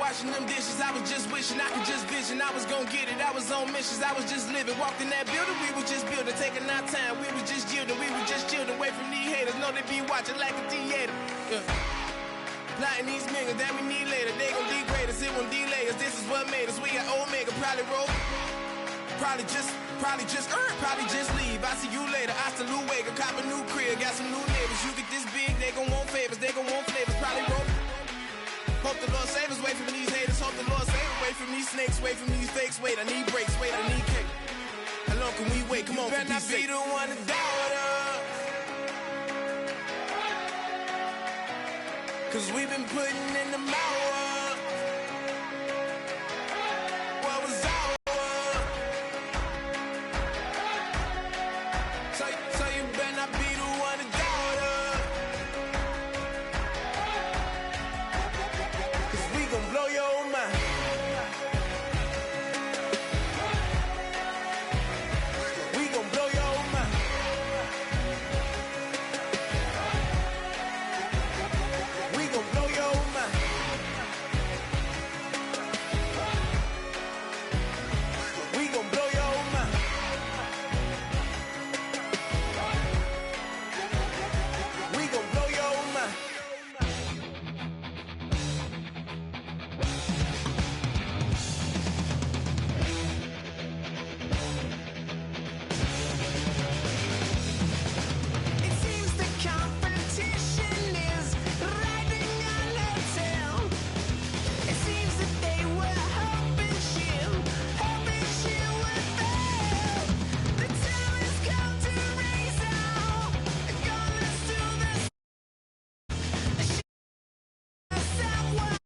washing them dishes. I was just wishing I could just vision. I was gonna get it, I was on missions. I was just living. Walked in that building, we was just building. Taking our time, we was just yielding. We was just chilling away from these haters. Know they be watching like a theater. Plotting these niggas that we need later. They gon' degrade us, it won't delay us. This is what made us. We got Omega, probably roll. Probably just leave. I see you later. I salute Wake, cop a new crib, got some new neighbors. You get this big, they gon' want favors, they gon' want flavors. Probably roll. Hope the Lord save us, wait from these haters. Hope the Lord save us, wait from these snakes, wait from these fakes. Wait, I need breaks, wait, I need cake. How long can we wait? Come on, better not be the one to doubt us. Cause we've been putting in the mouth. What was ours? So you better not be the one to doubt us. Cause we gon' blow your mind. We gon' blow your mind. We gon' blow your mind. We gon' blow your mind. We gon' blow your mind. It seems the competition is riding on their tail. It seems that they were hoping she would fail. The time has come to raise our guns to the someone.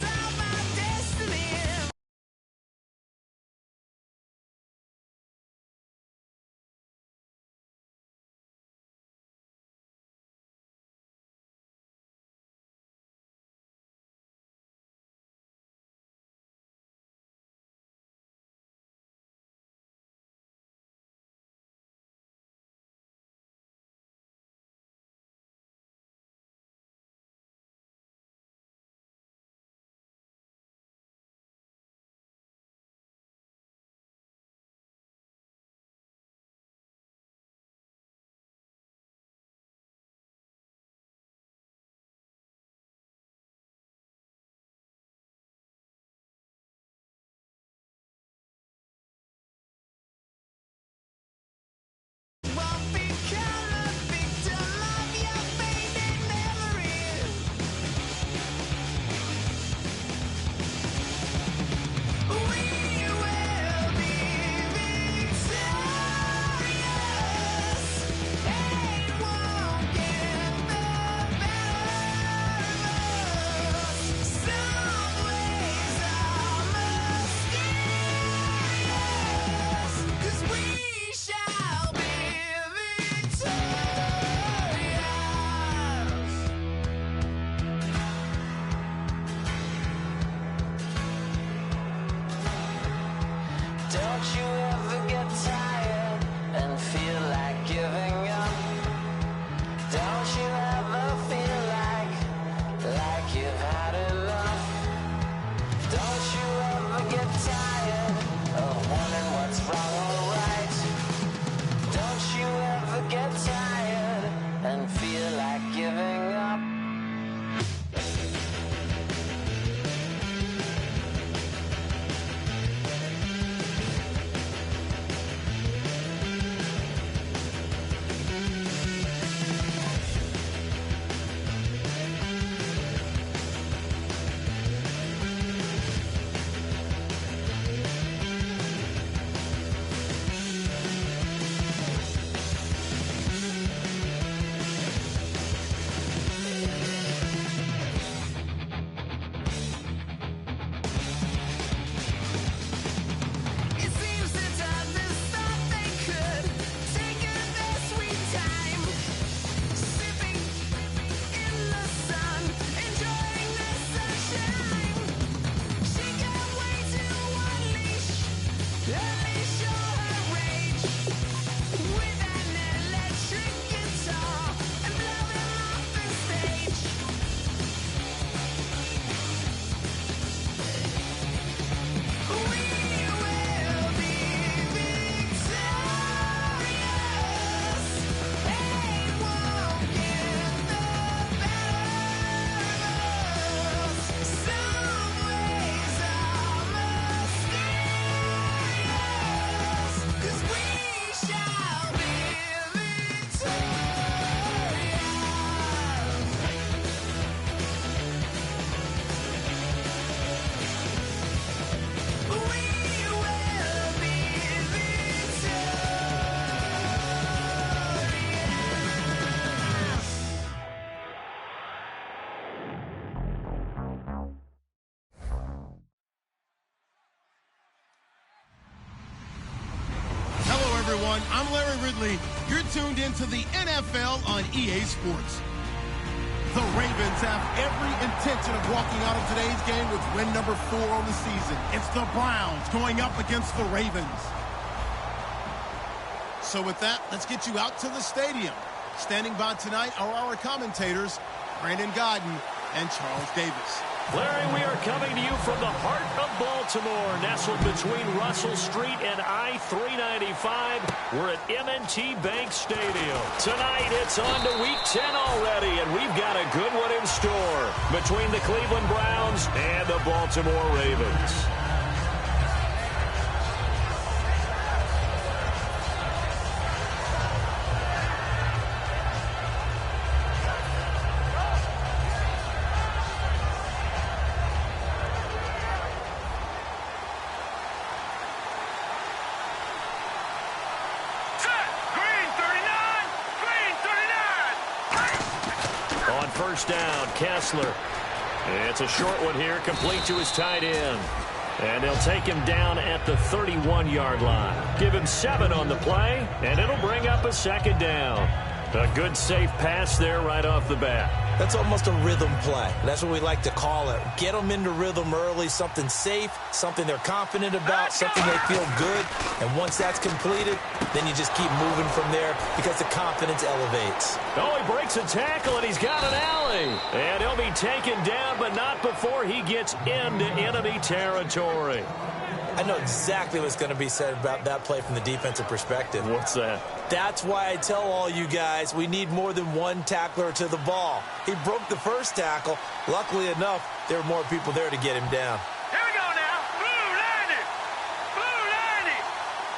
My destiny. Won't become a victim of your fading memories. We will be victorious. Hate won't get the better of us. Some ways are mysterious. 'Cause we shall be victorious. Don't you ever get tired and feel like giving up? Don't you ever feel like you've had enough? Don't you ever get tired of wondering what's everyone. I'm Larry Ridley. You're tuned into the NFL on EA Sports. The Ravens have every intention of walking out of today's game with win number 4 on the season. It's the Browns going up against the Ravens. So with that, let's get you out to the stadium. Standing by tonight are our commentators, Brandon Godden and Charles Davis. Larry, we are coming to you from the heart of Baltimore, nestled between Russell Street and I-395. We're at M&T Bank Stadium. Tonight, it's on to Week 10 already, and we've got a good one in store between the Cleveland Browns and the Baltimore Ravens. First down, Kessler. It's a short one here, complete to his tight end. And they'll take him down at the 31-yard line. Give him 7 on the play, and it'll bring up a second down. A good, safe pass there right off the bat. That's almost a rhythm play. That's what we like to call it. Get them into rhythm early, something safe, something they're confident about, something they feel good. And once that's completed, then you just keep moving from there because the confidence elevates. Oh, he breaks a tackle, and he's got an alley. And he'll be taken down, but not before he gets into enemy territory. I know exactly what's going to be said about that play from the defensive perspective. What's that? That's why I tell all you guys we need more than one tackler to the ball. He broke the first tackle. Luckily enough, there were more people there to get him down. Here we go now. Blue 90.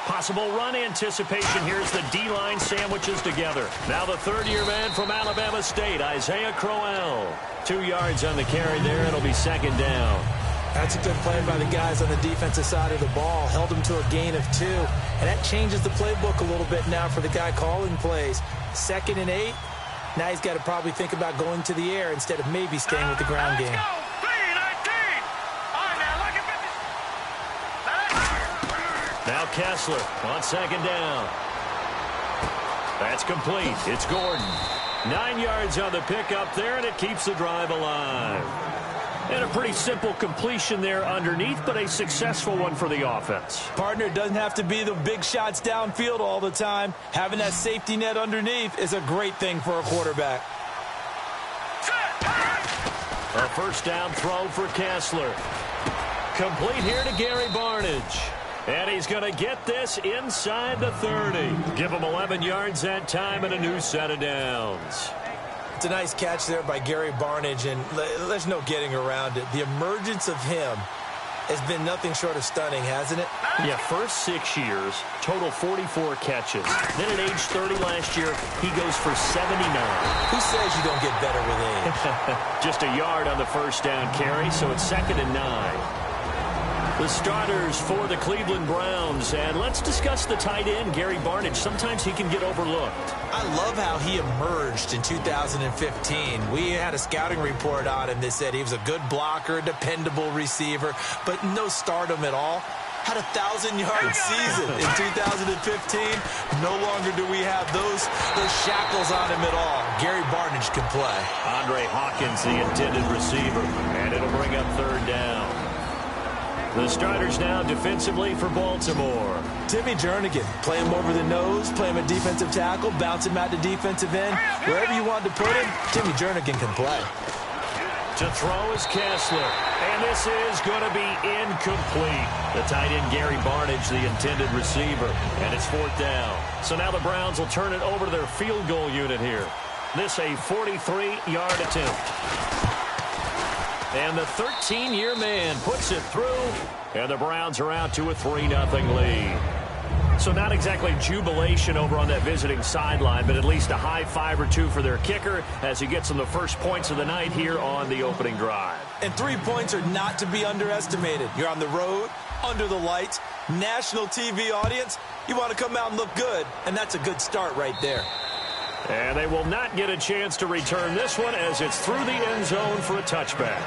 Possible run anticipation. Here's the D-line sandwiches together. Now the third-year man from Alabama State, Isaiah Crowell. 2 yards on the carry there. It'll be second down. That's a good play by the guys on the defensive side of the ball. Held him to a gain of 2. And that changes the playbook a little bit now for the guy calling plays. 2nd and 8. Now he's got to probably think about going to the air instead of maybe staying with the ground game. Now Kessler on second down. That's complete. It's Gordon. 9 yards on the pickup there, and it keeps the drive alive. And a pretty simple completion there underneath, but a successful one for the offense. Partner, doesn't have to be the big shots downfield all the time. Having that safety net underneath is a great thing for a quarterback. A first down throw for Kessler. Complete here to Gary Barnidge. And he's going to get this inside the 30. Give him 11 yards that time and a new set of downs. It's a nice catch there by Gary Barnidge, and there's no getting around it. The emergence of him has been nothing short of stunning, hasn't it? Yeah, first 6 years, total 44 catches. Then at age 30 last year, he goes for 79. Who says you don't get better with age? Just a yard on the first down carry, so it's 2nd and 9. The starters for the Cleveland Browns. And let's discuss the tight end, Gary Barnidge. Sometimes he can get overlooked. I love how he emerged in 2015. We had a scouting report on him that said he was a good blocker, dependable receiver, but no stardom at all. Had a 1,000-yard season in 2015. No longer do we have those shackles on him at all. Gary Barnidge can play. Andre Hawkins, the intended receiver, and it'll bring up third down. The starters now defensively for Baltimore. Timmy Jernigan, play him over the nose, play him a defensive tackle, bounce him out to defensive end. Wherever you want to put him, Timmy Jernigan can play. To throw is Kessler, and this is going to be incomplete. The tight end Gary Barnidge, the intended receiver, and it's 4th down. So now the Browns will turn it over to their field goal unit here. This a 43-yard attempt. And the 13-year man puts it through, and the Browns are out to a 3-0 lead. So not exactly jubilation over on that visiting sideline, but at least a high 5 or 2 for their kicker as he gets them the first points of the night here on the opening drive. And 3 points are not to be underestimated. You're on the road, under the lights, national TV audience. You want to come out and look good, and that's a good start right there. And they will not get a chance to return this one as it's through the end zone for a touchback.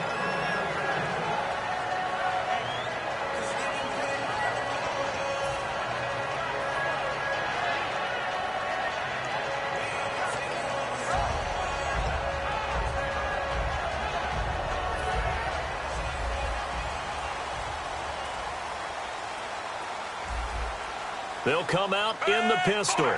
They'll come out in the pistol.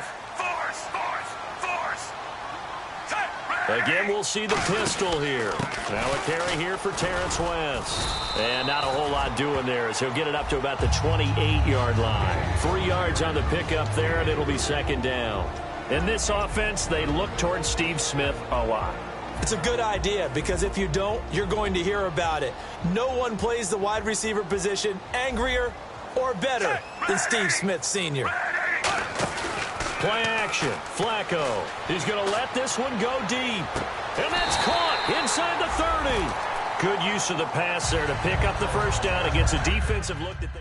Again, we'll see the pistol here. Now a carry here for Terrence West. And not a whole lot doing there as he'll get it up to about the 28-yard line. 3 yards on the pickup there, and it'll be second down. In this offense, they look towards Steve Smith a lot. It's a good idea because if you don't, you're going to hear about it. No one plays the wide receiver position angrier or better than Steve Smith Sr. Play action. Flacco. He's going to let this one go deep. And that's caught inside the 30. Good use of the pass there to pick up the first down against a defensive look that they...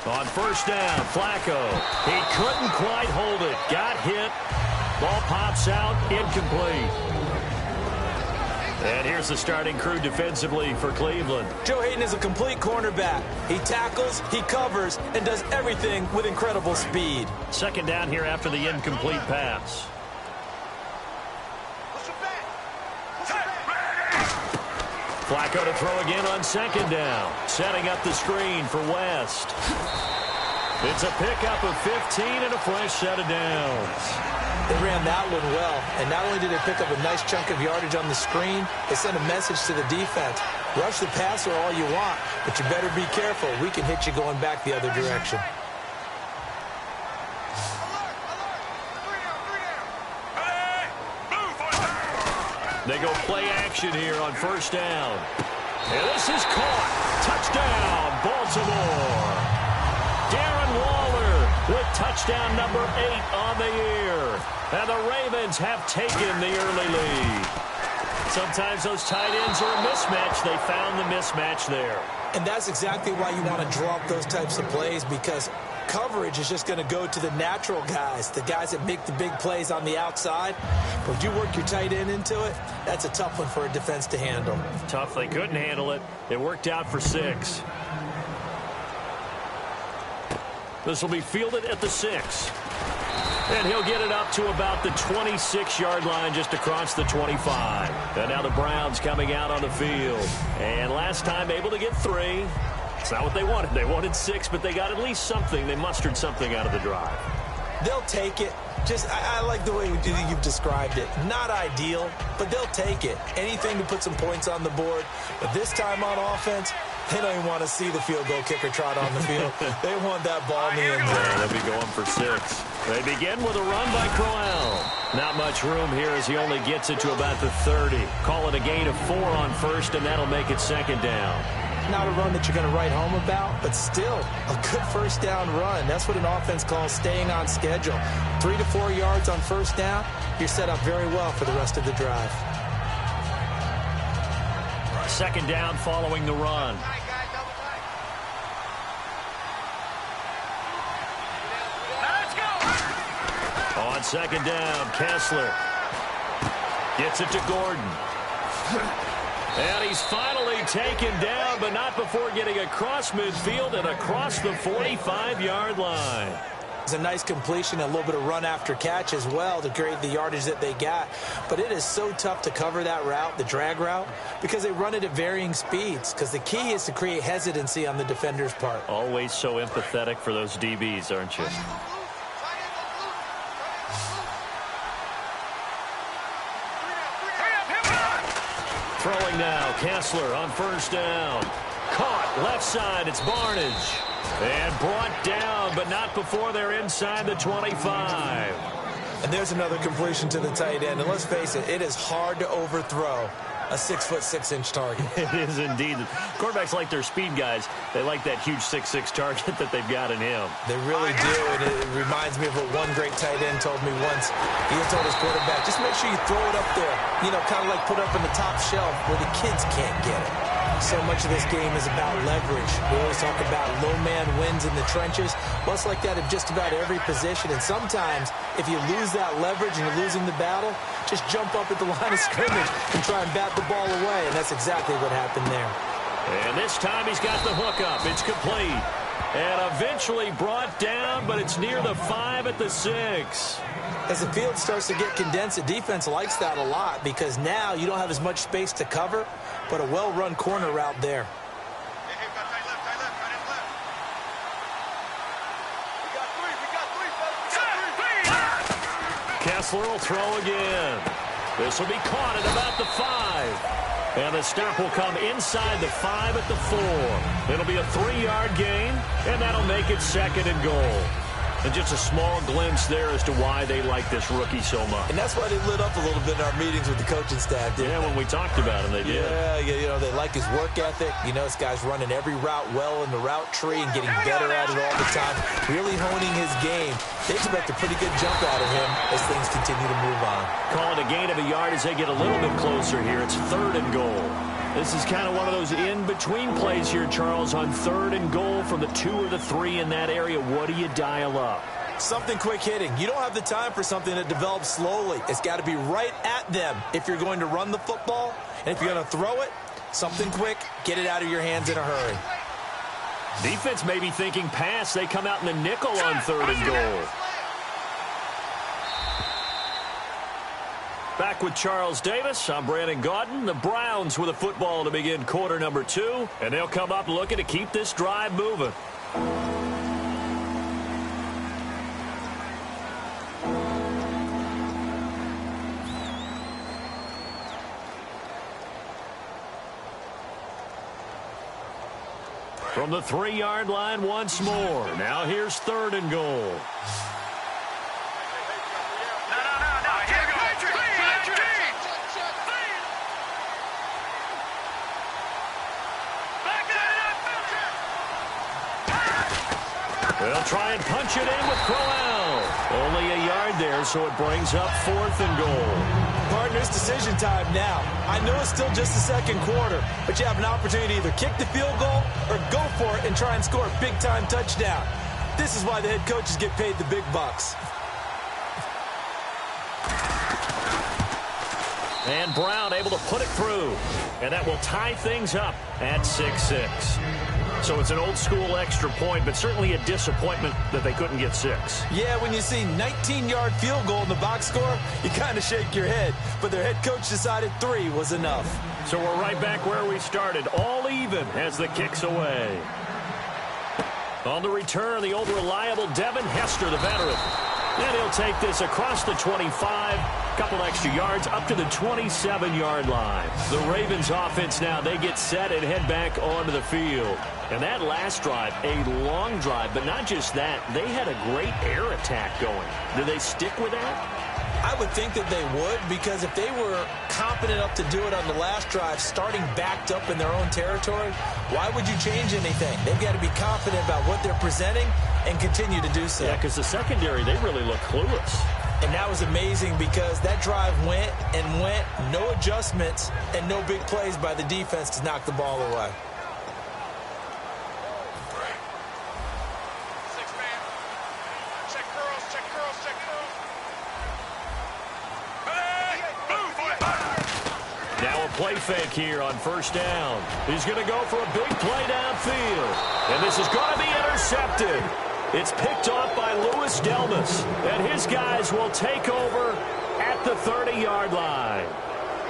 On first down, Flacco. He couldn't quite hold it. Got hit. Ball pops out. Incomplete. And here's the starting crew defensively for Cleveland. Joe Hayden is a complete cornerback. He tackles, he covers, and does everything with incredible speed. Second down here after the incomplete pass. Flacco to throw again on second down. Setting up the screen for West. It's a pickup of 15 and a fresh set of downs. They ran that one well, and not only did they pick up a nice chunk of yardage on the screen, they sent a message to the defense. Rush the passer all you want, but you better be careful. We can hit you going back the other direction. They go play action here on first down. And this is caught. Touchdown, Baltimore. Darren Waller with touchdown number 8 on the year. And the Ravens have taken the early lead. Sometimes those tight ends are a mismatch. They found the mismatch there. And that's exactly why you want to draw up those types of plays, because coverage is just going to go to the natural guys, the guys that make the big plays on the outside. But if you work your tight end into it, that's a tough one for a defense to handle. Tough. They couldn't handle it. It worked out for 6. This will be fielded at the 6. And he'll get it up to about the 26-yard line, just across the 25. And now the Browns coming out on the field. And last time able to get 3. It's not what they wanted. They wanted 6, but they got at least something. They mustered something out of the drive. They'll take it. I like the way you've described it. Not ideal, but they'll take it. Anything to put some points on the board. But this time on offense, they don't even want to see the field goal kicker trot on the field. They want that ball in the end zone. They'll be going for 6. They begin with a run by Crowell. Not much room here as he only gets it to about the 30. Call it a gain of 4 on first, and that'll make it second down. Not a run that you're going to write home about, but still a good first down run. That's what an offense calls staying on schedule. 3 to 4 yards on first down, you're set up very well for the rest of the drive. Second down following the run. On second down, Kessler gets it to Gordon. And he's finally taken down, but not before getting across midfield and across the 45-yard line. It's a nice completion, a little bit of run after catch as well to create the yardage that they got. But it is so tough to cover that route, the drag route, because they run it at varying speeds. Because the key is to create hesitancy on the defender's part. Always so empathetic for those DBs, aren't you? Throwing now, Kessler on first down. Caught left side, it's Barnage. And brought down, but not before they're inside the 25. And there's another completion to the tight end. And let's face it, it is hard to overthrow a 6'6" target. It is indeed. Quarterbacks like their speed guys. They like that huge 6'6" target that they've got in him. They really do, and it reminds me of what one great tight end told me once. He told his quarterback, just make sure you throw it up there, kind of like put it up on the top shelf where the kids can't get it. So much of this game is about leverage. We always talk about low man wins in the trenches. Well, it's like that in just about every position. And sometimes, if you lose that leverage and you're losing the battle, just jump up at the line of scrimmage and try and bat the ball away. And that's exactly what happened there. And this time he's got the hook up. It's complete. And eventually brought down, but it's near the 5 at the 6. As the field starts to get condensed, the defense likes that a lot because now you don't have as much space to cover, but a well-run corner route there. Kessler will throw again. This will be caught at about the 5. And the stop will come inside the 5 at the 4. It'll be a 3-yard gain, and that'll make it 2nd and goal. And just a small glimpse there as to why they like this rookie so much. And that's why they lit up a little bit in our meetings with the coaching staff. Yeah, when we talked about him, they did. Yeah, they like his work ethic. This guy's running every route well in the route tree and getting better at it all the time, really honing his game. They expect a pretty good jump out of him as things continue to move on. Call it a gain of a yard as they get a little bit closer here. It's 3rd and goal. This is kind of one of those in-between plays here, Charles, on 3rd and goal from the 2 or the 3 in that area. What do you dial up? Something quick hitting. You don't have the time for something that develops slowly. It's got to be right at them if you're going to run the football. And if you're going to throw it, something quick, get it out of your hands in a hurry. Defense may be thinking pass. They come out in the nickel on 3rd and goal. Back with Charles Davis. I'm Brandon Gaudin. The Browns with a football to begin quarter number 2. And they'll come up looking to keep this drive moving. From the 3-yard line once more. Now here's 3rd and goal. They'll try and punch it in with Crowell. Only a yard there, so it brings up 4th and goal. Partner, it's decision time now. I know it's still just the 2nd quarter, but you have an opportunity to either kick the field goal or go for it and try and score a big-time touchdown. This is why the head coaches get paid the big bucks. And Brown able to put it through. And that will tie things up at 6-6. So it's an old-school extra point, but certainly a disappointment that they couldn't get 6. Yeah, when you see 19-yard field goal in the box score, you kind of shake your head. But their head coach decided 3 was enough. So we're right back where we started, all even as the kick's away. On the return, the old reliable Devin Hester, the veteran. And he'll take this across the 25, couple extra yards, up to the 27-yard line. The Ravens offense now, they get set and head back onto the field. And that last drive, a long drive, but not just that, they had a great air attack going. Do they stick with that? I would think that they would, because if they were confident enough to do it on the last drive, starting backed up in their own territory, why would you change anything? They've got to be confident about what they're presenting and continue to do so. Yeah, because the secondary, they really look clueless. And that was amazing because that drive went and went, no adjustments, and no big plays by the defense to knock the ball away. Play fake here on 1st down. He's going to go for a big play downfield. And this is going to be intercepted. It's picked off by Louis Delmas. And his guys will take over at the 30-yard line.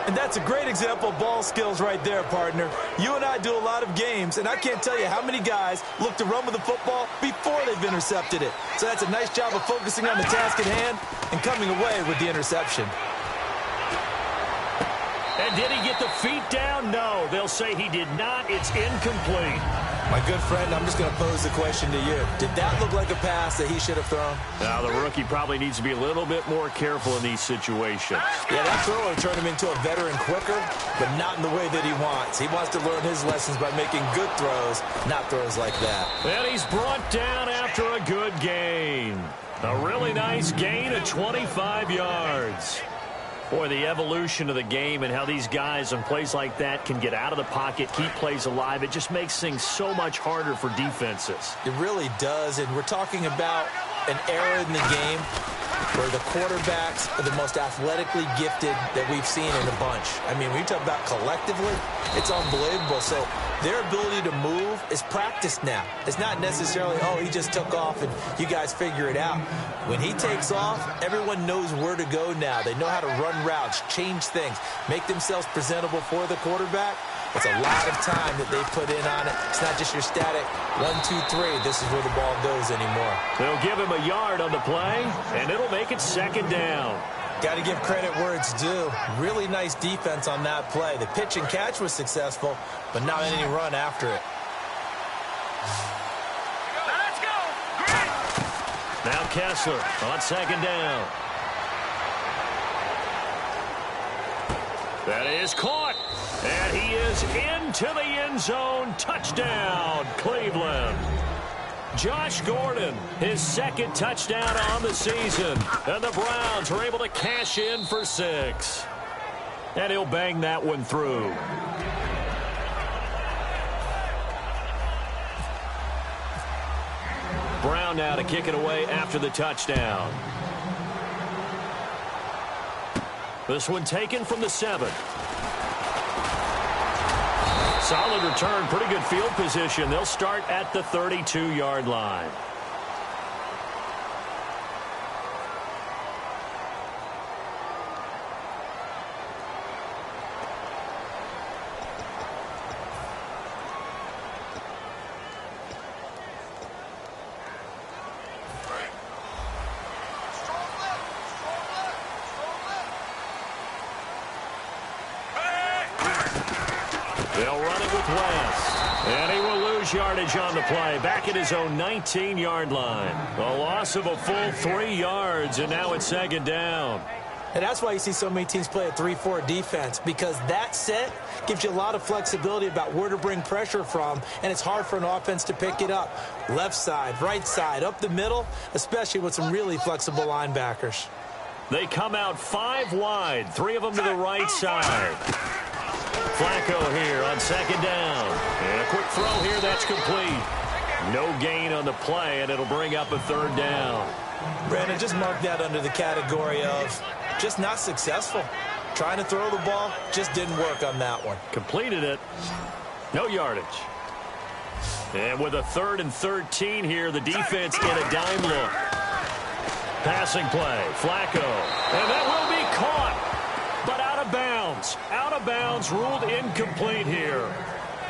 And that's a great example of ball skills right there, partner. You and I do a lot of games, and I can't tell you how many guys look to run with the football before they've intercepted it. So that's a nice job of focusing on the task at hand and coming away with the interception. And did he get the feet down? No, they'll say he did not. It's incomplete. My good friend, I'm just going to pose the question to you. Did that look like a pass that he should have thrown? Now, the rookie probably needs to be a little bit more careful in these situations. Yeah, that throw will turn him into a veteran quicker, but not in the way that he wants. He wants to learn his lessons by making good throws, not throws like that. And he's brought down after a good gain. A really nice gain of 25 yards. Boy, the evolution of the game and how these guys on plays like that can get out of the pocket, keep plays alive, it just makes things so much harder for defenses. It really does, and we're talking about an era in the game where the quarterbacks are the most athletically gifted that we've seen in a bunch. I mean, when you talk about collectively, it's unbelievable. So their ability to move is practiced now. It's not necessarily, oh, he just took off and you guys figure it out. When he takes off, everyone knows where to go now. They know how to run routes, change things, make themselves presentable for the quarterback. It's a lot of time that they put in on it. It's not just your static 1, 2, 3. This is where the ball goes anymore. They'll give him a yard on the play, and it'll make it second down. Got to give credit where it's due. Really nice defense on that play. The pitch and catch was successful, but not any run after it. Let's go. Now Kessler on second down. That is caught. And he is into the end zone. Touchdown, Cleveland. Josh Gordon, his second touchdown on the season. And the Browns are able to cash in for 6. And he'll bang that one through. Brown now to kick it away after the touchdown. This one taken from the 7. Solid return, pretty good field position. They'll start at the 32-yard line. They'll run it with West. And he will lose yardage on the play. Back at his own 19-yard line. A loss of a full 3 yards, and now it's second down. And that's why you see so many teams play a 3-4 defense, because that set gives you a lot of flexibility about where to bring pressure from, and it's hard for an offense to pick it up. Left side, right side, up the middle, especially with some really flexible linebackers. They come out 5 wide, 3 of them to the right side. Flacco here on second down. And a quick throw here, that's complete. No gain on the play, and it'll bring up a third down. Brandon, just mark that under the category of just not successful. Trying to throw the ball, just didn't work on that one. Completed it. No yardage. And with a 3rd and 13 here, the defense in a dime look. Passing play, Flacco. And that will be caught. But out of bounds. Out of bounds, ruled incomplete here.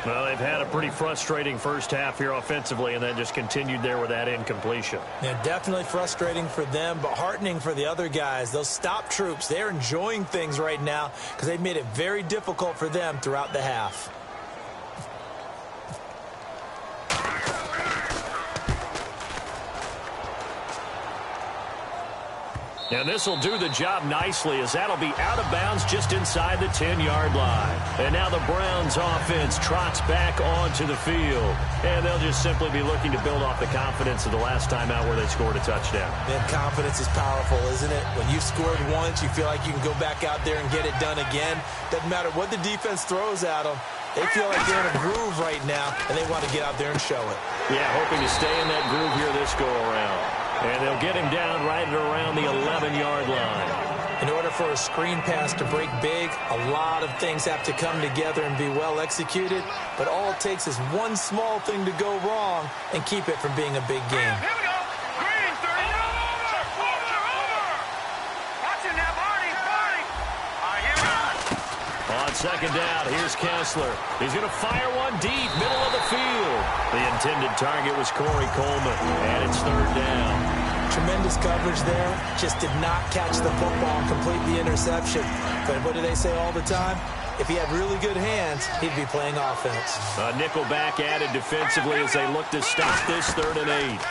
Well, they've had a pretty frustrating first half here offensively, and then just continued there with that incompletion. Yeah, definitely frustrating for them, but heartening for the other guys. Those stop troops, they're enjoying things right now because they've made it very difficult for them throughout the half. And this will do the job nicely, as that'll be out of bounds just inside the 10-yard line. And now the Browns offense trots back onto the field. And they'll just simply be looking to build off the confidence of the last time out where they scored a touchdown. And confidence is powerful, isn't it? When you've scored once, you feel like you can go back out there and get it done again. Doesn't matter what the defense throws at them. They feel like they're in a groove right now, and they want to get out there and show it. Yeah, hoping to stay in that groove here this go-around. And they'll get him down right around the 11-yard line. In order for a screen pass to break big, a lot of things have to come together and be well executed. But all it takes is one small thing to go wrong and keep it from being a big game. Here we go. Green, 30. Over. Watch it now, Barney. All right, here we go. On second down, here's Kessler. He's going to fire one deep, middle of the field. The intended target was Corey Coleman, and it's third down. Tremendous coverage there. Just did not catch the football and complete the interception. But what do they say all the time? If he had really good hands, he'd be playing offense. A nickel back added defensively as they look to stop this 3rd and 8.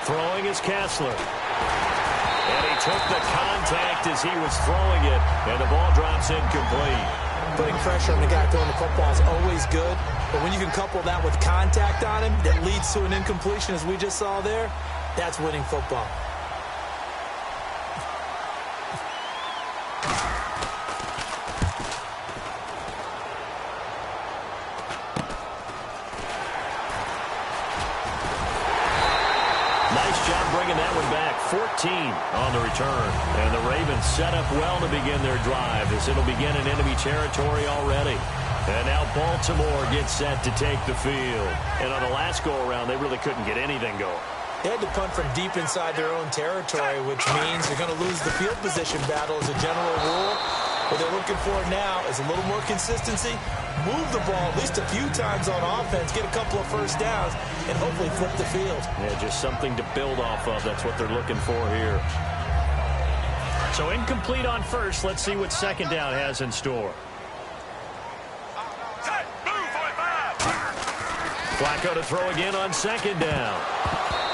Throwing is Kessler. And he took the contact as he was throwing it, and the ball drops incomplete. Putting pressure on the guy throwing the football is always good, but when you can couple that with contact on him that leads to an incompletion, as we just saw there, that's winning football. Nice job bringing that one back. 14 on the return. And the Ravens set up well to begin their drive as it'll begin in enemy territory already. And now Baltimore gets set to take the field. And on the last go-around, they really couldn't get anything going. They had to punt from deep inside their own territory, which means they're going to lose the field position battle as a general rule. What they're looking for now is a little more consistency, move the ball at least a few times on offense, get a couple of first downs, and hopefully flip the field. Yeah, just something to build off of. That's what they're looking for here. So incomplete on first. Let's see what second down has in store. Flacco to throw again on second down.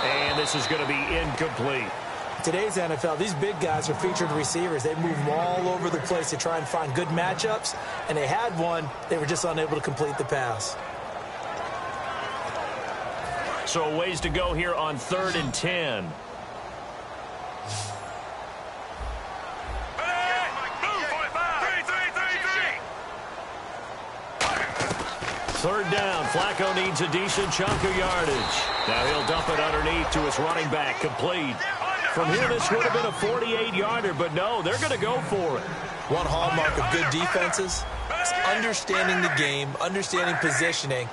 And this is going to be incomplete. Today's NFL, these big guys are featured receivers. They move them all over the place to try and find good matchups, and they had one. They were just unable to complete the pass. So a ways to go here on 3rd and 10. Third down. Flacco needs a decent chunk of yardage. Now he'll dump it underneath to his running back. Complete. From here, this would have been a 48-yarder, but no, they're going to go for it. One hallmark of good defenses is understanding the game, understanding positioning,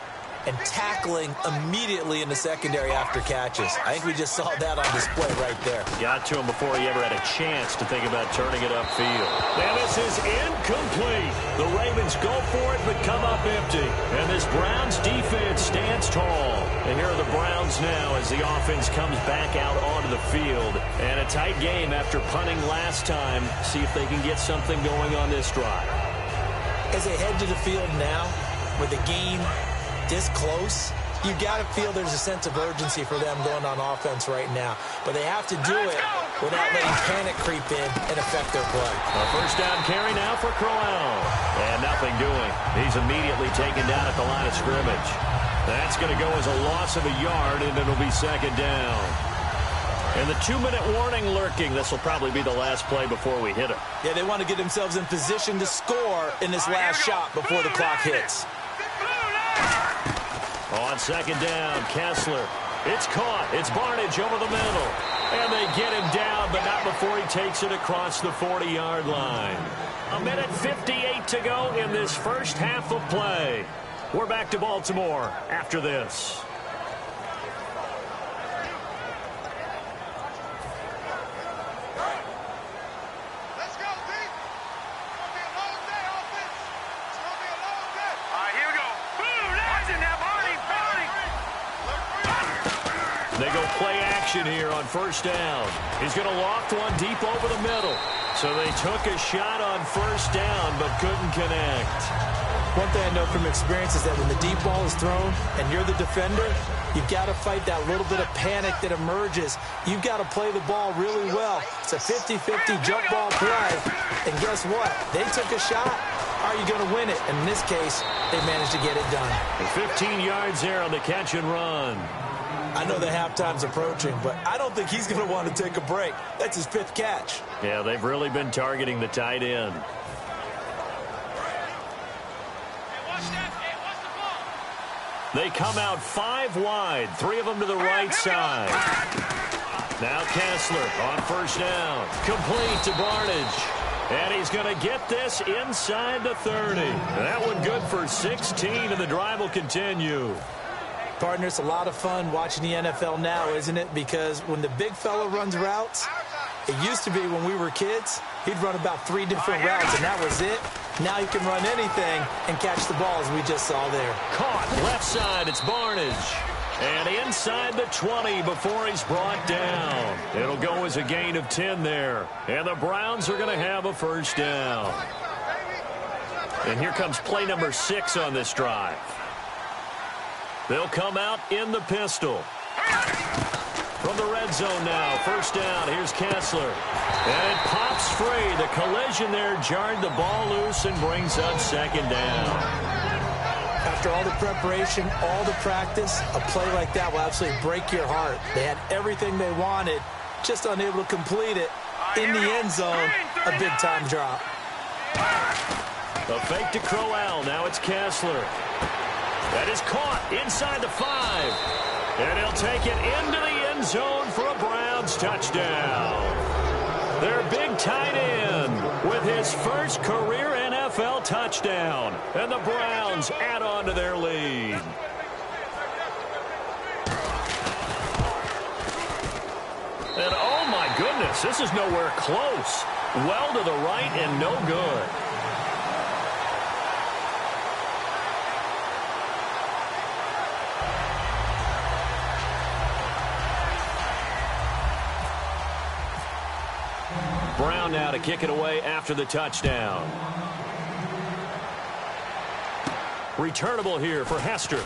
and tackling immediately in the secondary after catches. I think we just saw that on display right there. Got to him before he ever had a chance to think about turning it upfield. And this is incomplete. The Ravens go for it but come up empty. And this Browns defense stands tall. And here are the Browns now as the offense comes back out onto the field. And a tight game after punting last time. See if they can get something going on this drive. As they head to the field now, with the game this close, you got to feel there's a sense of urgency for them going on offense right now. But they have to do it without letting panic creep in and affect their play. A first down carry now for Crowell. And nothing doing. He's immediately taken down at the line of scrimmage. That's going to go as a loss of a yard, and it'll be second down. And the 2-minute warning lurking. This will probably be the last play before we hit it. Yeah, they want to get themselves in position to score in this last shot before the clock hits. On second down, Kessler. It's caught. It's Barnage over the middle. And they get him down, but not before he takes it across the 40-yard line. 1:58 to go in this first half of play. We're back to Baltimore after this. They go play action here on first down. He's going to loft one deep over the middle. So they took a shot on first down but couldn't connect. One thing I know from experience is that when the deep ball is thrown and you're the defender, you've got to fight that little bit of panic that emerges. You've got to play the ball really well. It's a 50-50 jump ball play. And guess what? They took a shot. Are you going to win it? And in this case, they managed to get it done. And 15 yards there on the catch and run. I know the halftime's approaching, but I don't think he's going to want to take a break. That's his 5th catch. Yeah, they've really been targeting the tight end. They come out 5 wide, 3 of them to the right side. Now Kessler on first down. Complete to Barnage. And he's going to get this inside the 30. That one good for 16, and the drive will continue. Partner, it's a lot of fun watching the NFL now, isn't it? Because when the big fella runs routes, it used to be when we were kids, he'd run about 3 different routes, and that was it. Now he can run anything and catch the ball, as we just saw there. Caught left side, it's Barnage. And inside the 20 before he's brought down. It'll go as a gain of 10 there. And the Browns are going to have a first down. And here comes play number 6 on this drive. They'll come out in the pistol. From the red zone now, first down, here's Kessler. And it pops free. The collision there jarred the ball loose and brings up second down. After all the preparation, all the practice, a play like that will absolutely break your heart. They had everything they wanted, just unable to complete it. In the end zone, a big-time drop. A fake to Crowell. Now it's Kessler. That is caught inside the 5. And he'll take it into the end zone for a Browns touchdown. Their big tight end with his first career NFL touchdown. And the Browns add on to their lead. And oh my goodness, this is nowhere close. Well to the right and no good. Brown now to kick it away after the touchdown. Returnable here for Hester.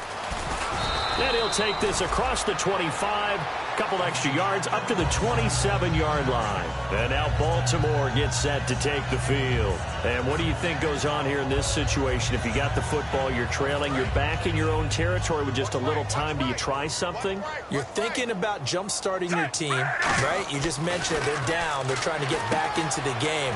And he'll take this across the 25. Couple extra yards up to the 27-yard line. And now Baltimore gets set to take the field. And what do you think goes on here in this situation? If you got the football, you're trailing, you're back in your own territory with just a little time. Do you try something? You're thinking about jump-starting your team, right? You just mentioned they're down. They're trying to get back into the game.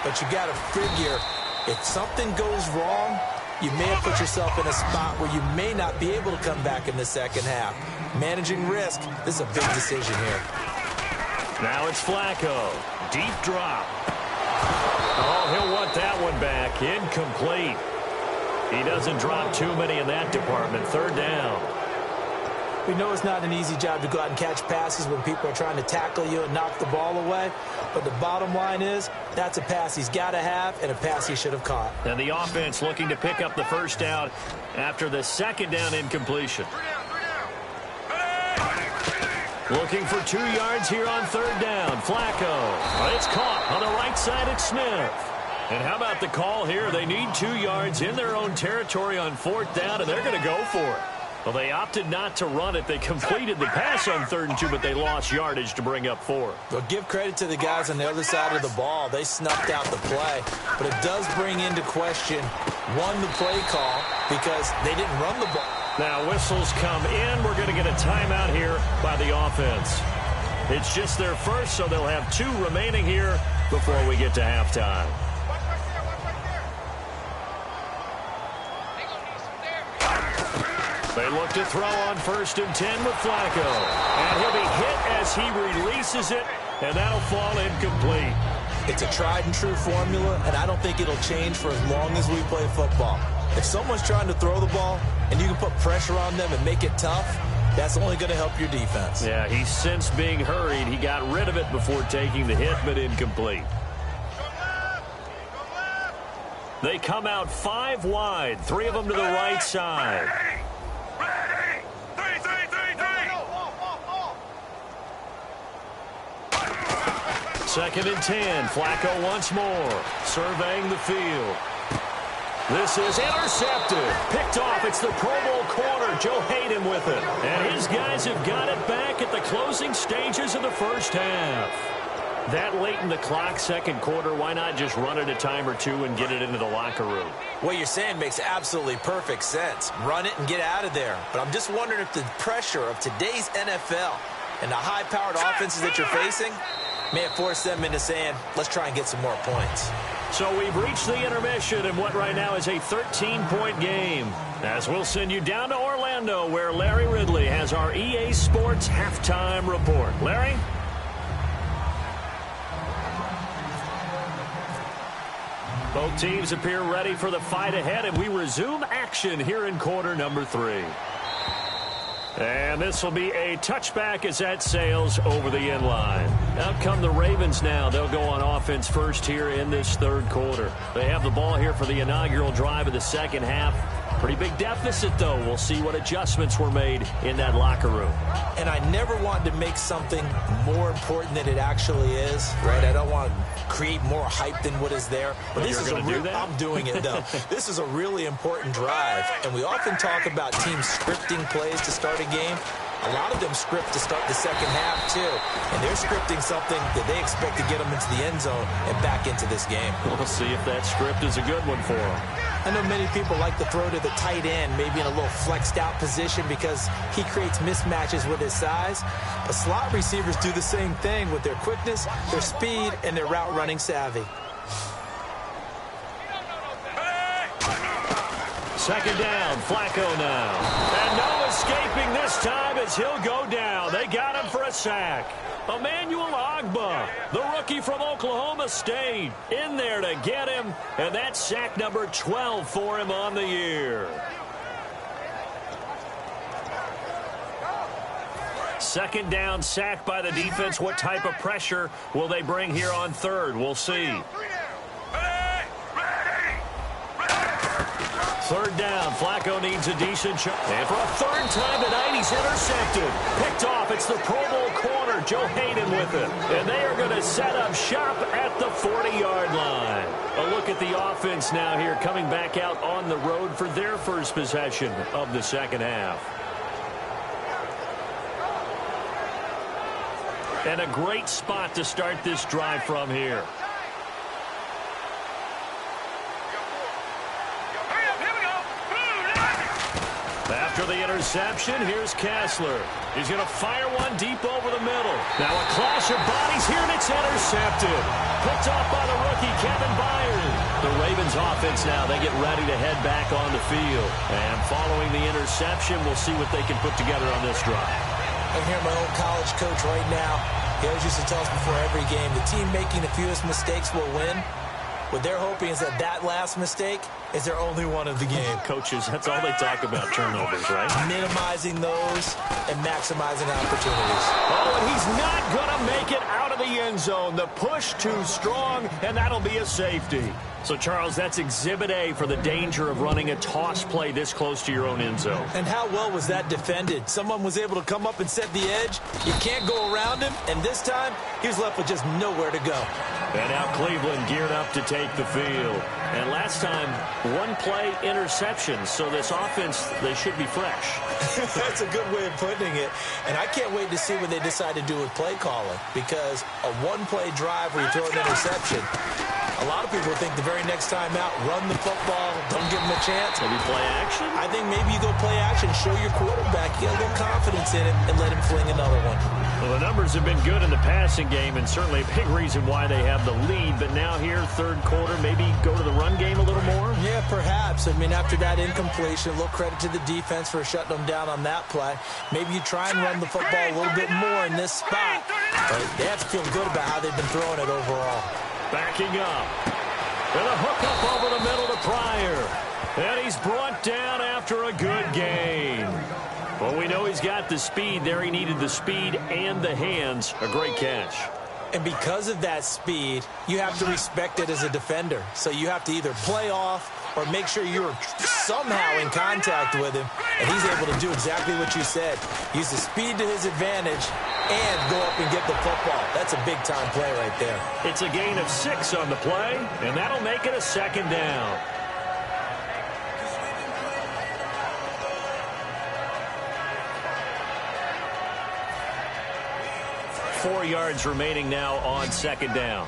But you got to figure if something goes wrong, you may have put yourself in a spot where you may not be able to come back in the second half. Managing risk, this is a big decision here. Now it's Flacco. Deep drop. Oh, he'll want that one back. Incomplete. He doesn't drop too many in that department. Third down. We know it's not an easy job to go out and catch passes when people are trying to tackle you and knock the ball away. But the bottom line is, that's a pass he's got to have and a pass he should have caught. And the offense looking to pick up the first down after the second down incompletion. Looking for 2 yards here on third down. Flacco. It's caught on the right side at Smith. And how about the call here? They need 2 yards in their own territory on fourth down, and they're going to go for it. Well, they opted not to run it. They completed the pass on 3rd and 2, but they lost yardage to bring up 4. Well, give credit to the guys on the other side of the ball. They snuffed out the play. But it does bring into question, one, the play call, because they didn't run the ball. Now, whistles come in. We're going to get a timeout here by the offense. It's just their first, so they'll have 2 remaining here before we get to halftime. They look to throw on 1st and 10 with Flacco. And he'll be hit as he releases it, and that'll fall incomplete. It's a tried-and-true formula, and I don't think it'll change for as long as we play football. If someone's trying to throw the ball and you can put pressure on them and make it tough, that's only going to help your defense. Yeah, he sensed being hurried. He got rid of it before taking the hit, but incomplete. They come out 5 wide, 3 of them to the right side. Second and 10. Flacco once more. Surveying the field. This is intercepted. Picked off. It's the Pro Bowl corner. Joe Hayden with it. And his guys have got it back at the closing stages of the first half. That late in the clock, second quarter, why not just run it a time or 2 and get it into the locker room? What you're saying makes absolutely perfect sense. Run it and get out of there. But I'm just wondering if the pressure of today's NFL and the high-powered offenses that you're facing may have forced them into saying, let's try and get some more points. So we've reached the intermission in what right now is a 13-point game. As we'll send you down to Orlando, where Larry Ridley has our EA Sports halftime report. Larry? Both teams appear ready for the fight ahead, and we resume action here in quarter number 3. And this will be a touchback as that sails over the end line. Out come the Ravens now. They'll go on offense first here in this third quarter. They have the ball here for the inaugural drive of the second half. Pretty big deficit, though. We'll see what adjustments were made in that locker room. And I never want to make something more important than it actually is, right? I don't want to create more hype than what is there. But this is I'm doing it, though. This is a really important drive. And we often talk about teams scripting plays to start a game. A lot of them script to start the second half, too. And they're scripting something that they expect to get them into the end zone and back into this game. We'll see if that script is a good one for them. I know many people like to throw to the tight end, maybe in a little flexed out position because he creates mismatches with his size. But slot receivers do the same thing with their quickness, their speed, and their route running savvy. Second down, Flacco now. And no escaping this time as he'll go down. They got him for a sack. Emmanuel Ogbah, the rookie from Oklahoma State, in there to get him. And that's sack number 12 for him on the year. Second down, sack by the defense. What type of pressure will they bring here on third? We'll see. Third down, Flacco needs a decent shot. And for a third time tonight, he's intercepted. Picked off, it's the Pro Bowl corner, Joe Hayden with it. And they are going to set up shop at the 40-yard line. A look at the offense now here, coming back out on the road for their first possession of the second half. And a great spot to start this drive from here. After the interception, here's Kessler. He's going to fire one deep over the middle. Now a clash of bodies here, and it's intercepted. Picked off by the rookie, Kevin Byard. The Ravens offense now, they get ready to head back on the field. And following the interception, we'll see what they can put together on this drive. I'm hearing my old college coach right now. He always used to tell us before every game, the team making the fewest mistakes will win. What they're hoping is that last mistake is their only one of the game. Coaches, that's all they talk about, turnovers, right? Minimizing those and maximizing opportunities. Oh, and he's not going to make it out of the end zone. The push too strong, and that'll be a safety. So, Charles, that's Exhibit A for the danger of running a toss play this close to your own end zone. And how well was that defended? Someone was able to come up and set the edge. You can't go around him, and this time he was left with just nowhere to go. And now Cleveland geared up to take the field. And last time, one play interception. So this offense, they should be fresh. That's a good way of putting it. And I can't wait to see what they decide to do with play calling. Because a one-play drive where you throw an interception, a lot of people think the very next time out, run the football, don't give them a chance. Maybe play action? I think maybe you go play action, show your quarterback, get a little confidence in him, and let him fling another one. Well, the numbers have been good in the passing game, and certainly a big reason why they have the lead. But now here, third quarter, maybe go to the run game a little more? Yeah, perhaps. I mean, after that incompletion, a little credit to the defense for shutting them down on that play. Maybe you try and run the football a little bit more in this spot. But they have to feel good about how they've been throwing it overall. Backing up. And a hook up over the middle to Pryor. And he's brought down after a good gain. Well, we know he's got the speed there. He needed the speed and the hands. A great catch. And because of that speed, you have to respect it as a defender. So you have to either play off or make sure you're somehow in contact with him. And he's able to do exactly what you said. Use the speed to his advantage and go up and get the football. That's a big-time play right there. It's a gain of 6 on the play, and that'll make it a second down. Four yards remaining now on second down.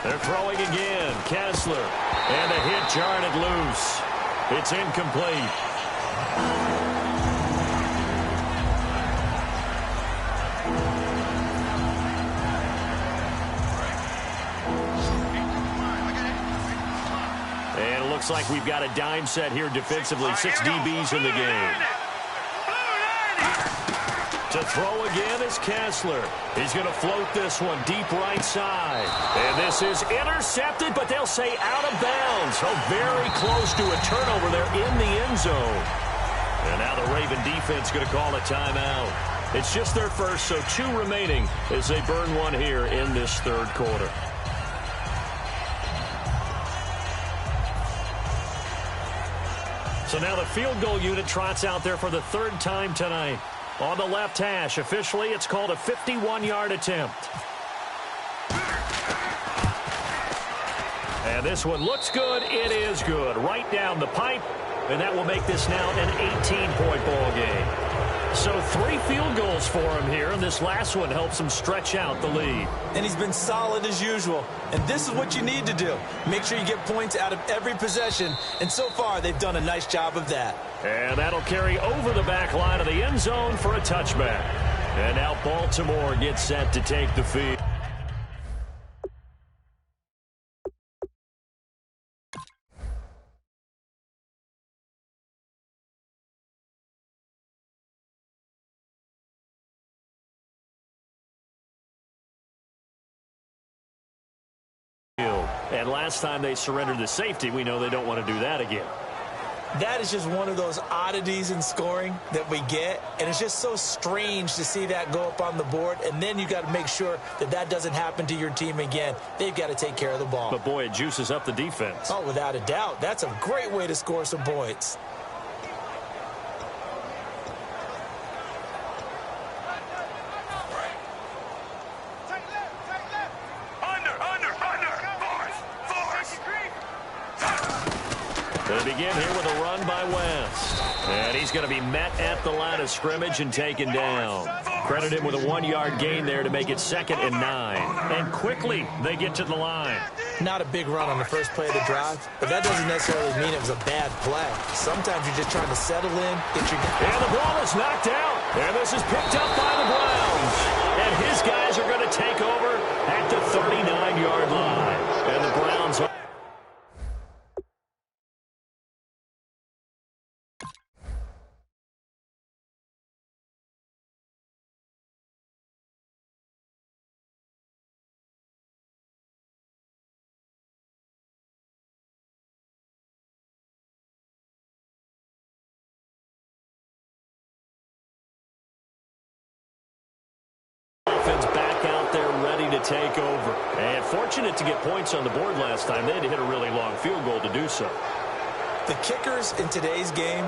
They're throwing again. Kessler. And a hit jarred loose. It's incomplete. And it looks like we've got a dime set here defensively. 6 DBs in the game. To throw again is Kessler. He's going to float this one deep right side. And this is intercepted, but they'll say out of bounds. So very close to a turnover there in the end zone. And now the Raven defense going to call a timeout. It's just their first, so 2 remaining as they burn one here in this third quarter. So now the field goal unit trots out there for the 3rd time tonight. On the left hash, officially it's called a 51-yard attempt. And this one looks good. It is good. Right down the pipe. And that will make this now an 18-point ball game. So 3 field goals for him here, and this last one helps him stretch out the lead. And he's been solid as usual. And this is what you need to do. Make sure you get points out of every possession. And so far, they've done a nice job of that. And that'll carry over the back line of the end zone for a touchback. And now Baltimore gets set to take the field. And last time they surrendered the safety, we know they don't want to do that again. That is just one of those oddities in scoring that we get, and it's just so strange to see that go up on the board, and then you got to make sure that that doesn't happen to your team again. They've got to take care of the ball. But, boy, it juices up the defense. Oh, without a doubt. That's a great way to score some points. They begin here with a run by West. And he's going to be met at the line of scrimmage and taken down. Credit him with a 1-yard gain there to make it 2nd and 9. And quickly they get to the line. Not a big run on the first play of the drive, but that doesn't necessarily mean it was a bad play. Sometimes you're just trying to settle in, get your... And the ball is knocked out. And this is picked up by the Browns. And his guys are going to take over at the 39-yard line. And the Browns are... back out there ready to take over. And fortunate to get points on the board last time. They had to hit a really long field goal to do so. The kickers in today's game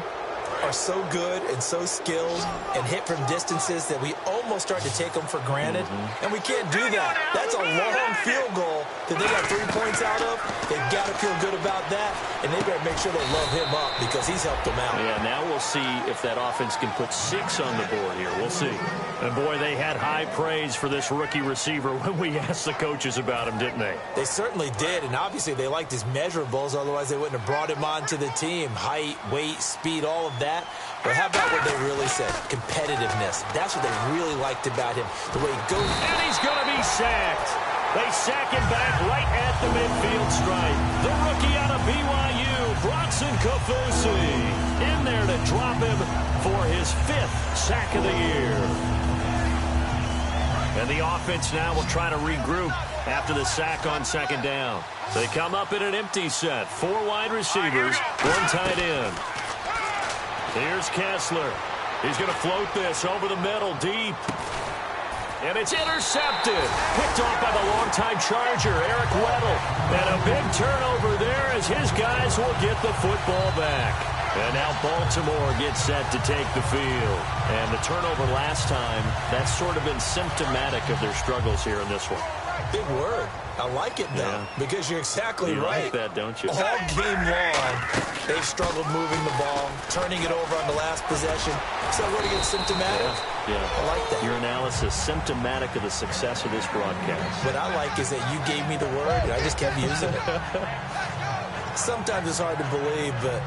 are so good and so skilled and hit from distances that we almost start to take them for granted. And we can't do that. That's a long field goal that they got 3 points out of. They've got to feel good about that, and they better make sure they love him up because he's helped them out. Yeah, now we'll see if that offense can put 6 on the board here. We'll see. And, boy, they had high praise for this rookie receiver when we asked the coaches about him, didn't they? They certainly did, and obviously they liked his measurables. Otherwise, they wouldn't have brought him onto the team. Height, weight, speed, all of that. But how about what they really said? Competitiveness. That's what they really liked about him. The way he goes. And he's going to be sacked. They sack him back right at the midfield stripe. The rookie out of BYU, Bronson Kofusi, in there to drop him for his 5th sack of the year. And the offense now will try to regroup after the sack on 2nd down. They come up in an empty set. 4 wide receivers, 1 tight end. Here's Kessler. He's going to float this over the middle, deep. And it's intercepted. Picked off by the longtime Charger, Eric Weddle. And a big turnover there as his guys will get the football back. And now Baltimore gets set to take the field. And the turnover last time, that's sort of been symptomatic of their struggles here in this one. Big word. I like it, though, because you're exactly right. You like that, don't you? All game long, they've struggled moving the ball, turning it over on the last possession. So what do you get, symptomatic? Yeah. I like that. Your analysis, symptomatic of the success of this broadcast. What I like is that you gave me the word, and I just kept using it. Sometimes it's hard to believe, but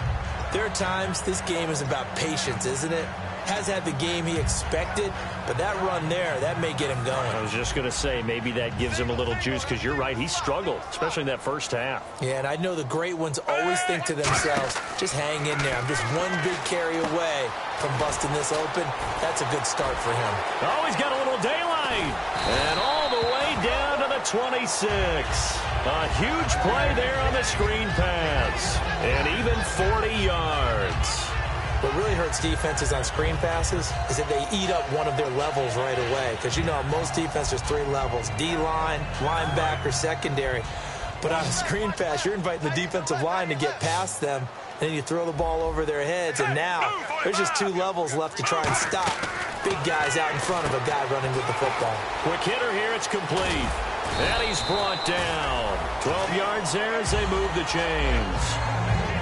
there are times this game is about patience, isn't it? Has had the game he expected, but that run there, that may get him going. I was just going to say, maybe that gives him a little juice, because you're right, he struggled, especially in that first half. Yeah, and I know the great ones always think to themselves, just hang in there. I'm just one big carry away from busting this open. That's a good start for him. Oh, he's got a little daylight. And all the way down to the 26. A huge play there on the screen pass. And even 40 yards. What really hurts defenses on screen passes is that they eat up one of their levels right away. Because, you know, most defense, there's 3 levels: D-line, linebacker, secondary. But on a screen pass, you're inviting the defensive line to get past them, and then you throw the ball over their heads, and now there's just 2 levels left to try and stop big guys out in front of a guy running with the football. Quick hitter here, it's complete. And he's brought down. 12 yards there as they move the chains.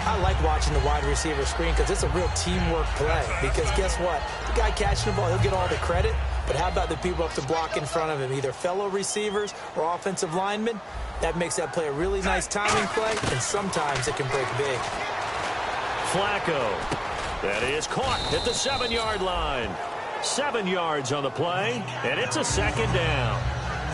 I like watching the wide receiver screen because it's a real teamwork play. Because guess what? The guy catching the ball, he'll get all the credit. But how about the people up to block in front of him, either fellow receivers or offensive linemen? That makes that play a really nice timing play, and sometimes it can break big. Flacco. That is caught at the 7-yard line. 7 yards on the play, and it's a 2nd down.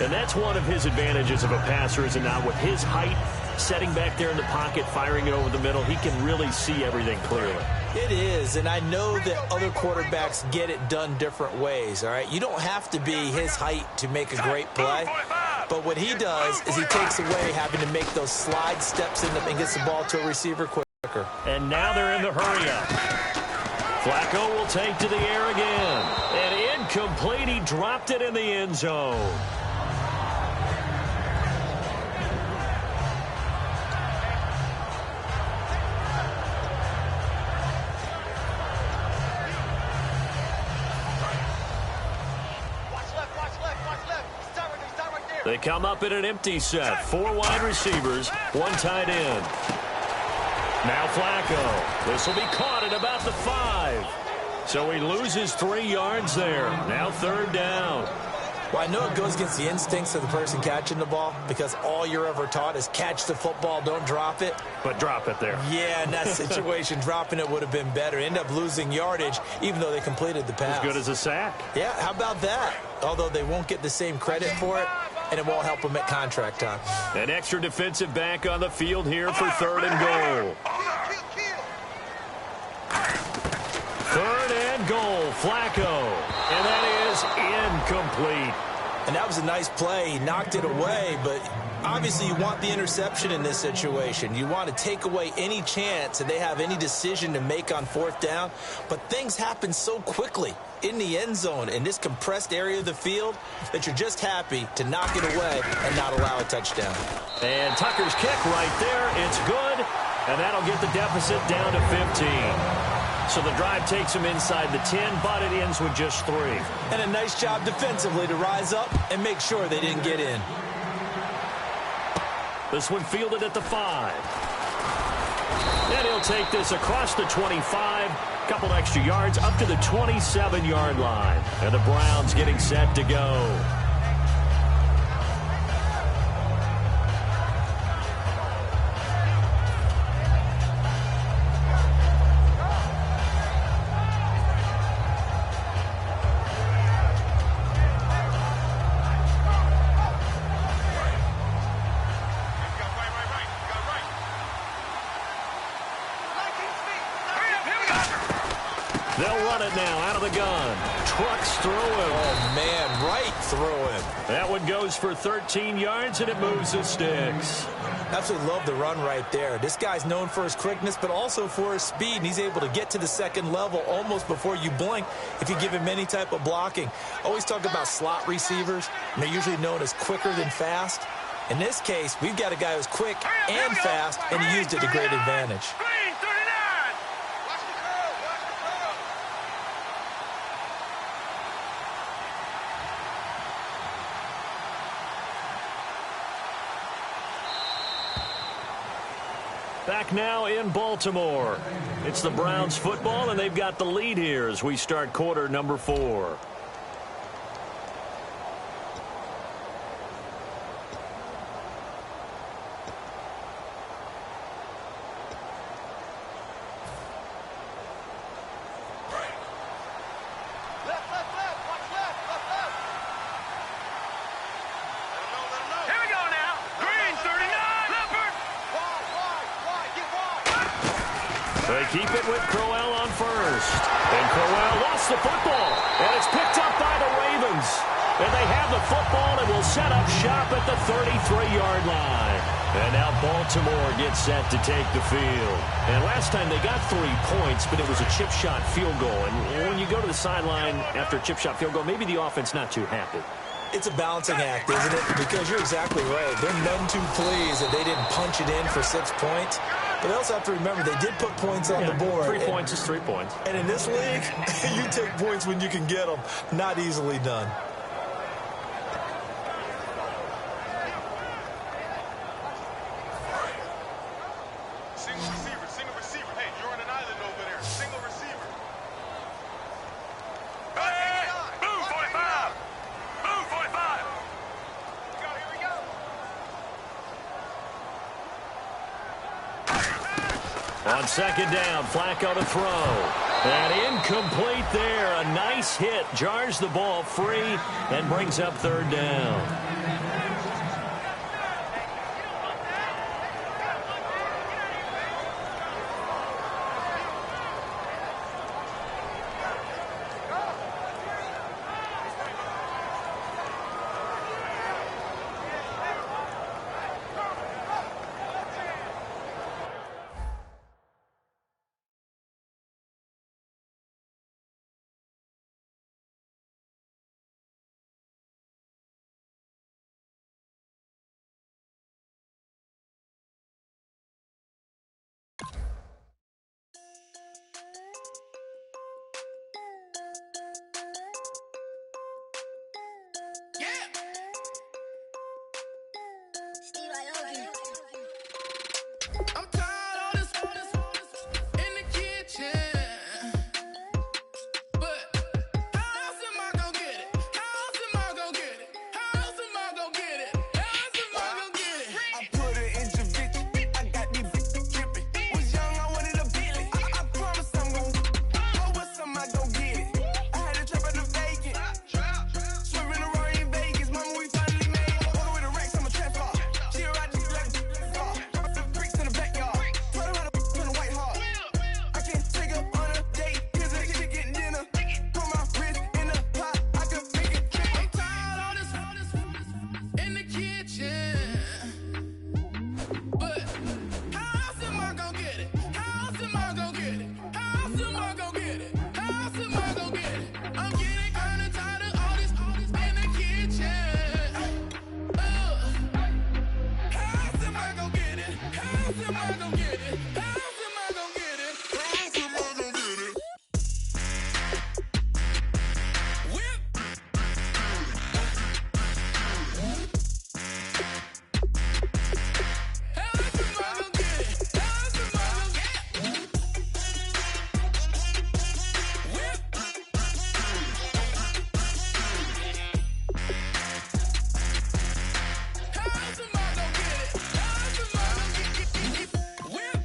And that's one of his advantages of a passer, is not with his height, setting back there in the pocket, firing it over the middle. He can really see everything clearly. It is, and I know that other quarterbacks get it done different ways, all right? You don't have to be his height to make a great play, but what he does is he takes away having to make those slide steps in and gets the ball to a receiver quicker. And now they're in the hurry-up. Flacco will take to the air again. And incomplete. He dropped it in the end zone. They come up in an empty set. 4 wide receivers, 1 tight end. Now Flacco. This will be caught at about the 5. So he loses 3 yards there. Now 3rd down. Well, I know it goes against the instincts of the person catching the ball because all you're ever taught is catch the football, don't drop it. But drop it there. Yeah, in that situation, dropping it would have been better. End up losing yardage, even though they completed the pass. As good as a sack. Yeah, how about that? Although they won't get the same credit for it, and it won't help them at contract time. An extra defensive back on the field here for 3rd and goal. 3rd and goal, Flacco. And that is incomplete. And that was a nice play. He knocked it away, but obviously you want the interception in this situation. You want to take away any chance that they have any decision to make on 4th down. But things happen so quickly in the end zone in this compressed area of the field that you're just happy to knock it away and not allow a touchdown. And Tucker's kick right there. It's good. And that'll get the deficit down to 15. So the drive takes them inside the 10, but it ends with just 3. And a nice job defensively to rise up and make sure they didn't get in. This one fielded at the 5. And he'll take this across the 25. Couple extra yards up to the 27-yard line. And the Browns getting set to go. They'll run it now out of the gun. Trucks through him. Oh, man, right through him. That one goes for 13 yards, and it moves the sticks. Absolutely love the run right there. This guy's known for his quickness, but also for his speed, and he's able to get to the 2nd level almost before you blink if you give him any type of blocking. Always talk about slot receivers, and they're usually known as quicker than fast. In this case, we've got a guy who's quick and fast, and he used it to great advantage. Back now in Baltimore. It's the Browns football, and they've got the lead here as we start quarter number 4. They keep it with Crowell on first. And Crowell lost the football. And it's picked up by the Ravens. And they have the football and will set up shop at the 33-yard line. And now Baltimore gets set to take the field. And last time they got 3 points, but it was a chip shot field goal. And when you go to the sideline after a chip shot field goal, maybe the offense not too happy. It's a balancing act, isn't it? Because you're exactly right. They're none too pleased that they didn't punch it in for 6 points. But they also have to remember they did put points on the board. 3 points is 3 points. And in this league, you take points when you can get them. Not easily done. Single receiver. Hey, you're on an island over there. Single receiver. Hey! Boom, 45! Boom, 45! Here we go. On second down, Flacco to throw. And incomplete there. A nice hit. Jars the ball free and brings up third down. I'm tired of this in the kitchen. But how else am I gonna get it? How else am I gonna get it? How else am I gonna get it? How else am I gonna get it? I put it in your bitch. I got these bitches dripping. Was young, I wanted a Bentley. I promise I'm gon' go with some, I gon' get it. I had a trap at the vacant. Swerving around in Vegas. Mama, we finally made it. Walking with a Rex, I'm a trap car. She a ride just like a car. The bricks in the backyard. Taught her how to turn a white heart. I can't take her on a date. Here's a chicken dinner. Put my wrist in the pot. I could make it trick. I'm tired of this in the kitchen. But how else am I gonna get it? How else am I gonna get it? How else am I gonna get it? How else am I gonna get it? I'm getting kinda tired of all this in the kitchen. How else am I gonna get it? How else am I gonna get it? How else am I gonna get it? How else am I gonna get it? Whip. How else am I gonna get it? How else am I gonna get it? Whip. How else am I gonna get it? How else am I gonna get it? Whip.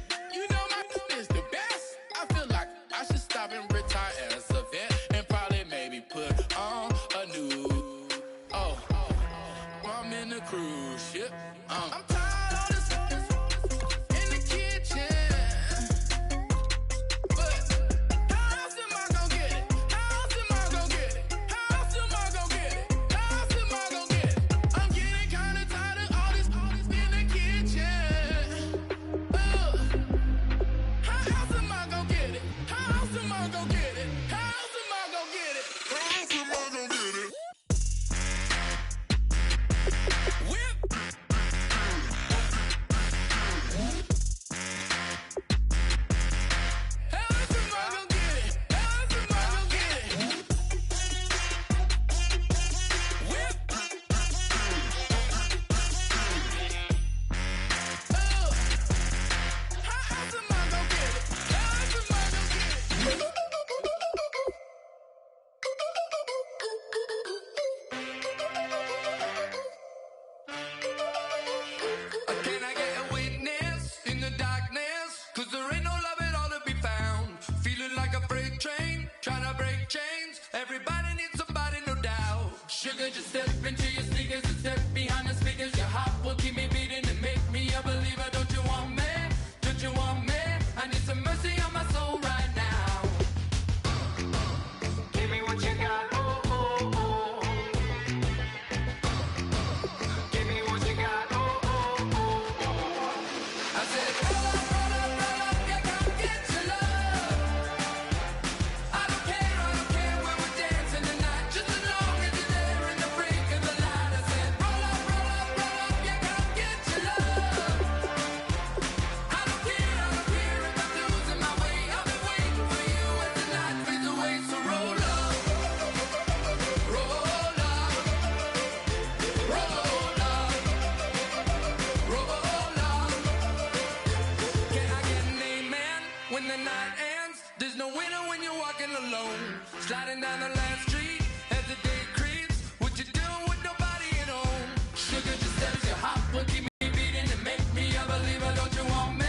Sliding down the last street as the day creeps. What you doing with nobody at home? Sugar just tells you hot, but keep me beating and make me a believer. Don't you want me?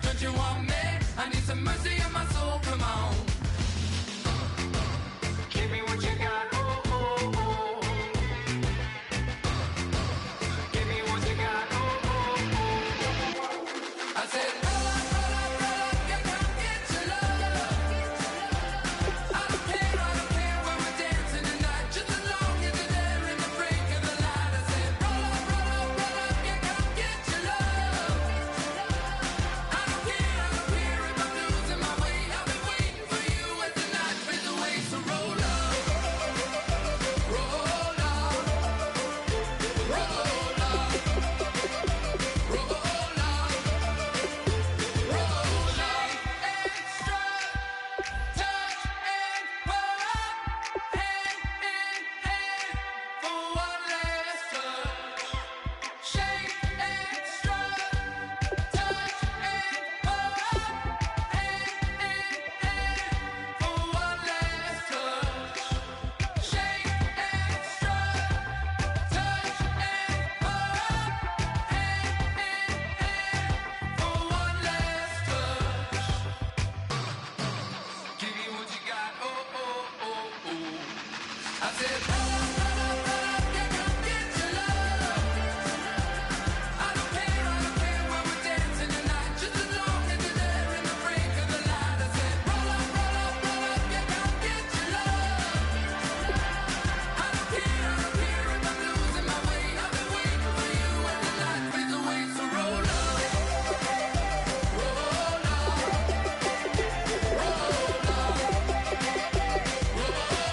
Don't you want me? I need some mercy in my soul. Come on. Give me what you got. Oh, oh, oh. Give me what you got. Oh, oh, oh. I said, roll up, yeah, come get your love. I don't care when we're dancing tonight. Just as long as you're there in the break of the light. I said, roll up, yeah, come get your love. I don't care if I'm losing my way. I've been waiting for you as the night fades away. So roll up, roll up, roll up, roll up, roll up. Extra, touch and pull up, hand in hand for one last touch. Shake extra, touch and pull up, hand in hand for one last touch. Shake extra, touch and pull up, hand in hand for one last touch. Give me what you got, oh, oh, oh, oh. I said, roll up, yeah, come get your love. I don't care when we're dancing tonight. Just as long as you're there in the break of the light. I said, roll up, yeah, come get your love. I don't care if I'm losing my way. I've been waiting for you as the night fades away. So roll up, roll up, roll up, roll up, roll up.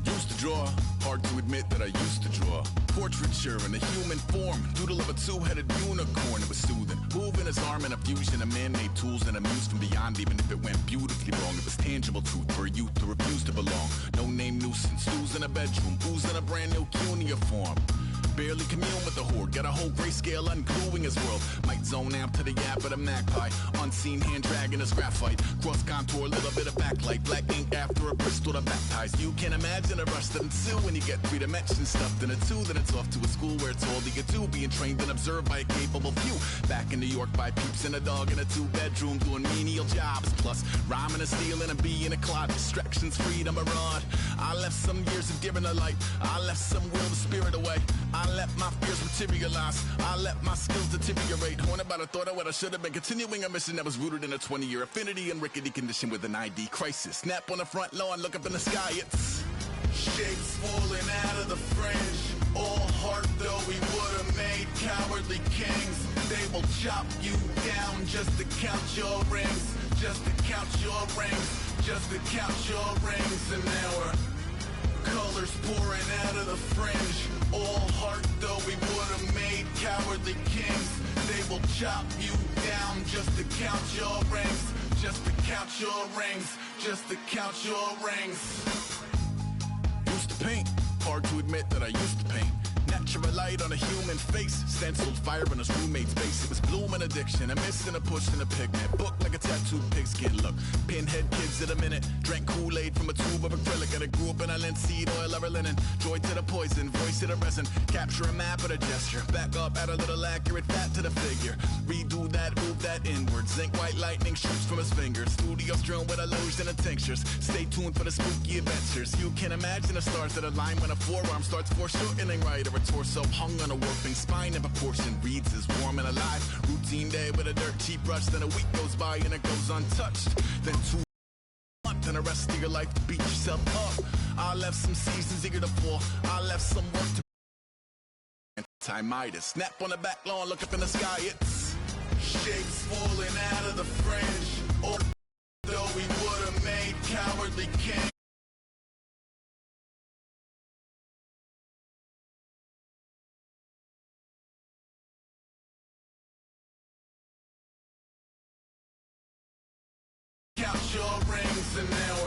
Used to draw, hard to admit that I used to draw. Portraiture in a human form, doodle of a two-headed unicorn. It was soothing, moving his arm in a fusion of man-made tools and a muse from beyond. Even if it went beautifully wrong, it was tangible truth for a youth to refuse to belong. No name nuisance, stews in a bedroom, booze in a brand new cuneiform. Barely commune with the horde, got a whole grayscale ungluing his world. Might zone out to the yap of the magpie, unseen hand dragging his graphite. Cross contour, little bit of backlight, black ink after a Bristol to baptize. You can imagine a rush that ensue when you get three dimensions stuffed in a two. Then it's off to a school where it's all you do, being trained and observed by a capable few. Back in New York by peeps and a dog in a two-bedroom doing menial jobs. Plus rhyming and stealing and being a clod, distractions, freedom, a rod. I left some years of giving a light, I left some will the spirit away. I let my fears materialize, I let my skills deteriorate. Horn about a thought of what I should have been, continuing a mission that was rooted in a 20-year affinity and rickety condition with an ID crisis. Snap on the front lawn, look up in the sky, it's shapes falling out of the fringe. All heart though we would have made cowardly kings. They will chop you down just to count your rings, just to count your rings, just to count your rings. And now we're colors pouring out of the fringe. All heart though we would have made cowardly kings. They will chop you down just to count your rings, just to count your rings, just to count your rings. Used to paint, hard to admit that I used to paint. Natural light on a human face, stenciled fire in his roommate's face. It was blooming addiction, a missing a push and a pigment. Book like a tattooed pigskin look. Pinhead kids in a minute, drank Kool-Aid from a tube of acrylic. And I grew up in a linseed oil of linen. Joy to the poison, voice to the resin. Capture a map of a gesture, back up, add a little accurate fat to the figure. Redo that, move that inward. Zinc white lightning shoots from his fingers. Studio strewn with illusion and tinctures. Stay tuned for the spooky adventures. You can imagine the stars that align when a forearm starts foreshortening right. A retort torso hung on a warping spine in proportion. Reads as warm and alive. Routine day with a dirt cheap brush. Then a week goes by and it goes untouched. Then 2 months and the rest of your life to beat yourself up. I left some seasons eager to fall. I left some work to Time-itis. Snap on the back lawn, look up in the sky. It's shapes falling out of the fringe. Or though we would have made cowardly king. Count your rings and now